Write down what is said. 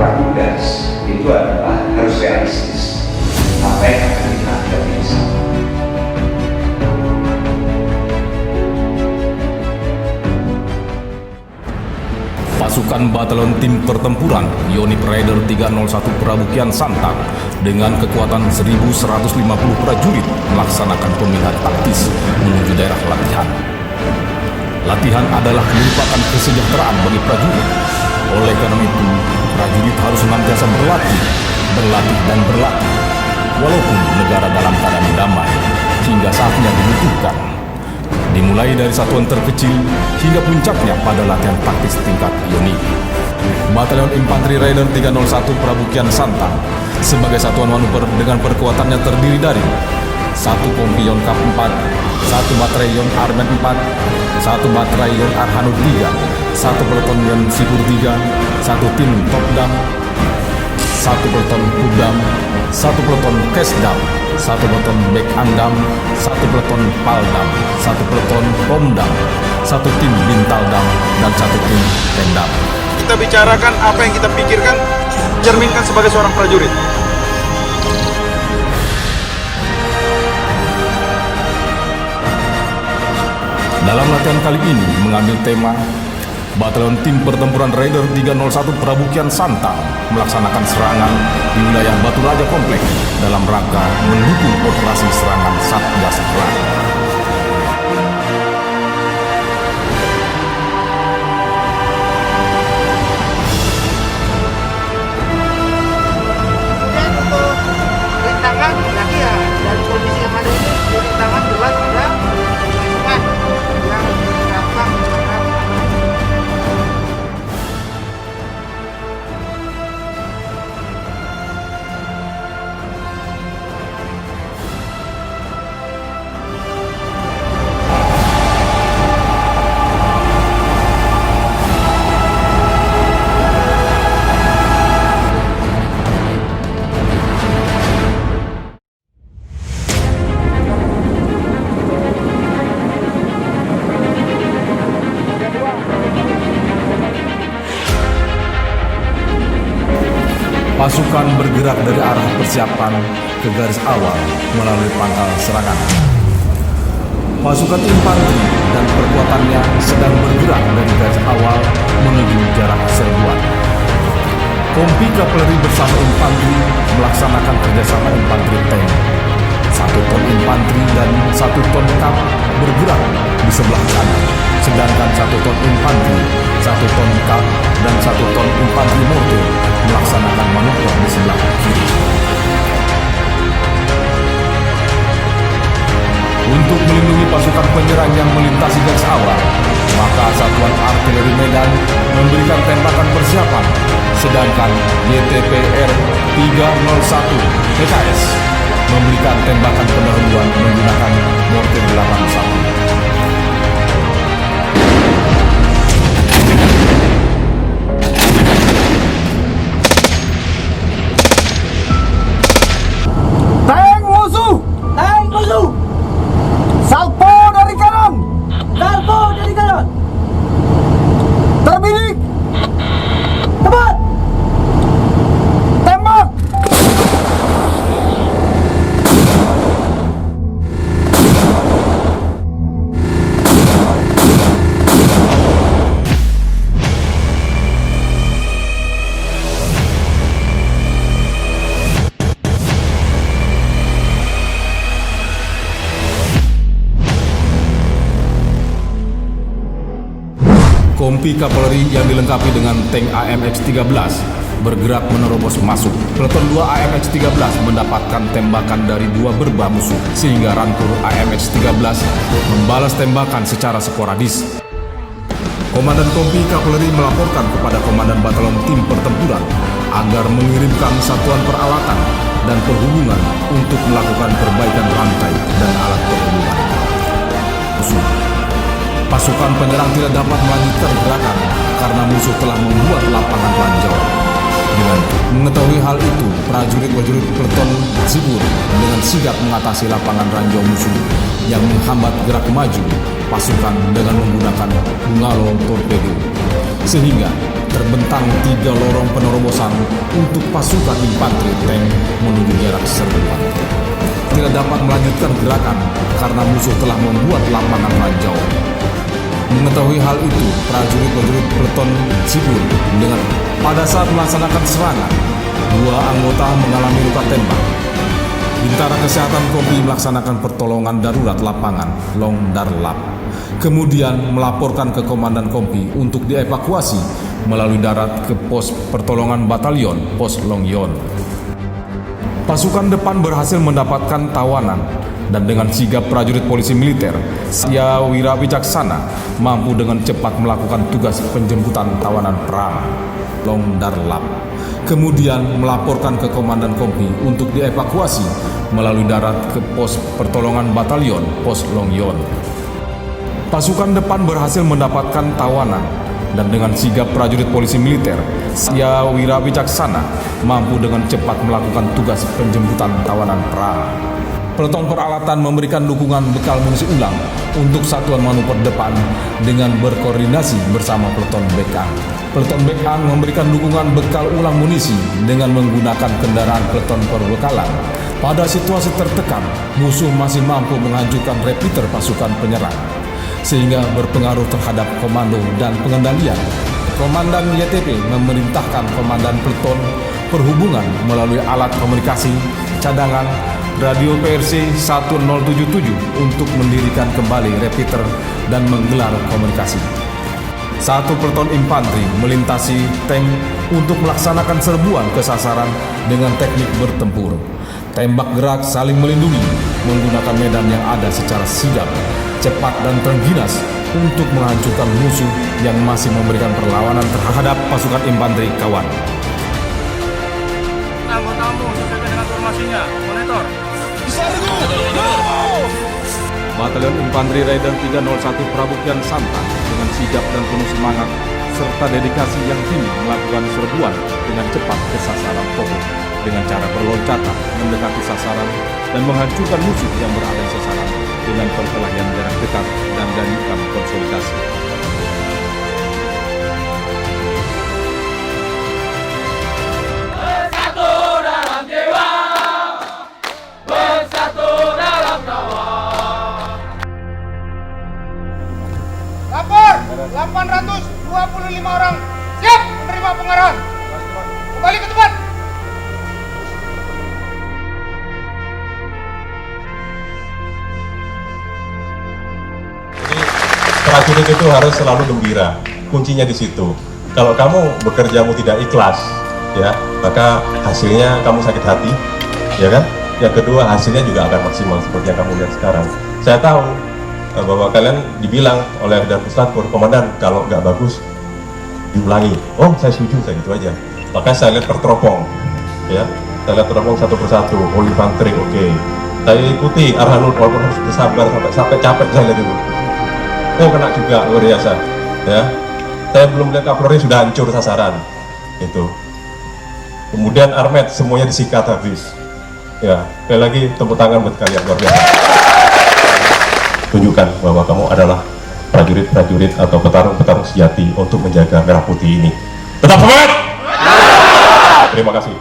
Pramudas itu adalah harus realistis. Apa yang akan kita hadapi bersama. Pasukan Batalion Tim Pertempuran Yonif Raider 301 Prabu Kian Santang dengan kekuatan 1.150 prajurit melaksanakan pemilihan taktis menuju daerah latihan. Latihan adalah merupakan kesejahteraan bagi prajurit. Oleh karena itu, prajurit harus senantiasa berlatih dan berlatih, walaupun negara dalam keadaan damai hingga saatnya dibutuhkan. Dimulai dari satuan terkecil hingga puncaknya pada latihan taktis tingkat Yonif. Batalion Infanteri Raider 301 Prabu Kian Santang sebagai satuan manuver dengan perkuatannya terdiri dari 1 Kompi Yonkap 4, 1 Batalion Armet 4, 1 Batalion Arhanud 3, 1 Peleton Yon Sipur 3, 1 Tim Topdam, 1 Peleton Kudam, 1 Peleton Kesdam, 1 Peleton Bek Andam, 1 Peleton Paldam, 1 Peleton Pomdam, 1 Tim Bintaldam, dan 1 Tim Pendam. Kita bicarakan apa yang kita pikirkan, cerminkan sebagai seorang prajurit. Dalam latihan kali ini mengambil tema Batalion Tim Pertempuran Raider 301 Prabu Kian Santang melaksanakan serangan di wilayah Batu Raja Komplek dalam rangka mendukung operasi serangan Satgas Perang. Rintangan lagi ya, dari kondisi yang ada ini rintangan jelas ada sungai yang gampang misalkan. Pasukan bergerak dari arah persiapan ke garis awal melalui pangkal serangan. Pasukan infanteri dan perkuatannya sedang bergerak dari garis awal menuju jarak serbuan. Kompi Kavaleri bersama infanteri melaksanakan kerjasama infanteri tank. 1 ton infanteri dan 1 ton kap bergerak di sebelah kanan, sedangkan 1 ton infanteri, 1 ton kap, dan 1 ton infanteri mortir melaksanakan manuver di sebelah kiri. Untuk melindungi pasukan penyerang yang melintasi garis awal, maka Satuan Artileri Medan memberikan tembakan persiapan, sedangkan YTPR 301 PKS memberikan tembakan pendahuluan menggunakan mortir 81. Tank musuh! Salpo dari kanan! Terbidik! Tepat! Tembak! Kompi Kavaleri yang dilengkapi dengan tank AMX-13 bergerak menerobos masuk. Peleton 2 AMX-13 mendapatkan tembakan dari 2 berbah musuh, sehingga rantur AMX-13 membalas tembakan secara sporadis. Komandan Kompi Kavaleri melaporkan kepada Komandan Batalion Tim Pertempuran agar mengirimkan satuan peralatan dan perhubungan untuk melakukan perbaikan rantai dan alat perhubungan musuh. Pasukan penyerang tidak dapat melanjutkan gerakan karena musuh telah membuat lapangan ranjau. Dengan mengetahui hal itu, prajurit-prajurit Peleton Sipur dengan sigap mengatasi lapangan ranjau musuh yang menghambat gerak maju pasukan dengan menggunakan bungalow torpedo. sehingga terbentang 3 lorong penerobosan untuk pasukan infanteri tank menuju jarak serbuan. Tidak dapat melanjutkan gerakan karena musuh telah membuat lapangan ranjau. Mengetahui hal itu, prajurit-prajurit peleton sipil dengan pada saat melaksanakan serangan, 2 anggota mengalami luka tembak. Bintara Kesehatan Kompi melaksanakan pertolongan darurat lapangan Longdarlap. Kemudian melaporkan ke Komandan Kompi untuk dievakuasi melalui darat ke pos pertolongan batalion Pos Longyon. Pasukan depan berhasil mendapatkan tawanan dan dengan sigap prajurit polisi militer, Satya Wira Wicaksana mampu dengan cepat melakukan tugas penjemputan tawanan perang Longdarlap. Kemudian melaporkan ke Komandan Kompi untuk dievakuasi melalui darat ke pos pertolongan batalion Pos Longyon. Pasukan depan berhasil mendapatkan tawanan dan dengan sigap prajurit polisi militer, Satya Wira Wicaksana mampu dengan cepat melakukan tugas penjemputan tawanan perang. Peleton peralatan memberikan dukungan bekal munisi ulang untuk satuan manuver depan dengan berkoordinasi bersama peleton backup. Peleton backup memberikan dukungan bekal ulang munisi dengan menggunakan kendaraan peleton perbekalan. Pada situasi tertekan, musuh masih mampu menghancurkan repeater pasukan penyerang, sehingga berpengaruh terhadap komando dan pengendalian. Komandan YTP memerintahkan Komandan Peleton Perhubungan melalui alat komunikasi cadangan radio PRC 1077 untuk mendirikan kembali repeater dan menggelar komunikasi. 1 peleton infanteri melintasi tank untuk melaksanakan serbuan ke sasaran dengan teknik bertempur. Tembak gerak saling melindungi menggunakan medan yang ada secara sigap, cepat dan terengginas untuk menghancurkan musuh yang masih memberikan perlawanan terhadap pasukan infanteri kawan. Anggota-anggota sesuai dengan formasinya, monitor. Batalion Infanteri Raider 301 Prabukian Santang dengan sigap dan penuh semangat serta dedikasi yang tinggi melakukan serbuan dengan cepat ke sasaran pokok dengan cara berloncatan mendekati sasaran dan menghancurkan musuh yang berada di sasaran dengan perkelahian jarak dekat dan gayukan konsolidasi. Bersatu dalam jiwa, bersatu dalam tawa. Lapor, 825 orang siap menerima pengarahan. Kembali ke tempat. Prajurit itu harus selalu gembira, kuncinya di situ. Kalau kamu bekerjamu tidak ikhlas, ya, maka hasilnya kamu sakit hati, ya kan? Yang kedua, hasilnya juga akan maksimal seperti yang kamu lihat sekarang. Saya tahu bahwa kalian dibilang oleh Dan Puslatkor, Komandan, kalau nggak bagus diulangi. Oh, saya setuju, saya gitu aja. Maka saya lihat terteropong, ya, saya lihat teropong satu persatu, infanteri, oke. Saya ikuti arahan walaupun harus bersabar sampai capek saya lihat itu. Oh, kena juga, luar biasa, ya. Saya belum lihat kavaleri sudah hancur sasaran, itu. Kemudian armet semuanya disikat habis, ya. Sekali lagi tepuk tangan buat kalian, luar biasa. Tunjukkan bahwa kamu adalah prajurit-prajurit atau petarung-petarung sejati untuk menjaga merah putih ini. Tetap semangat. Terima kasih.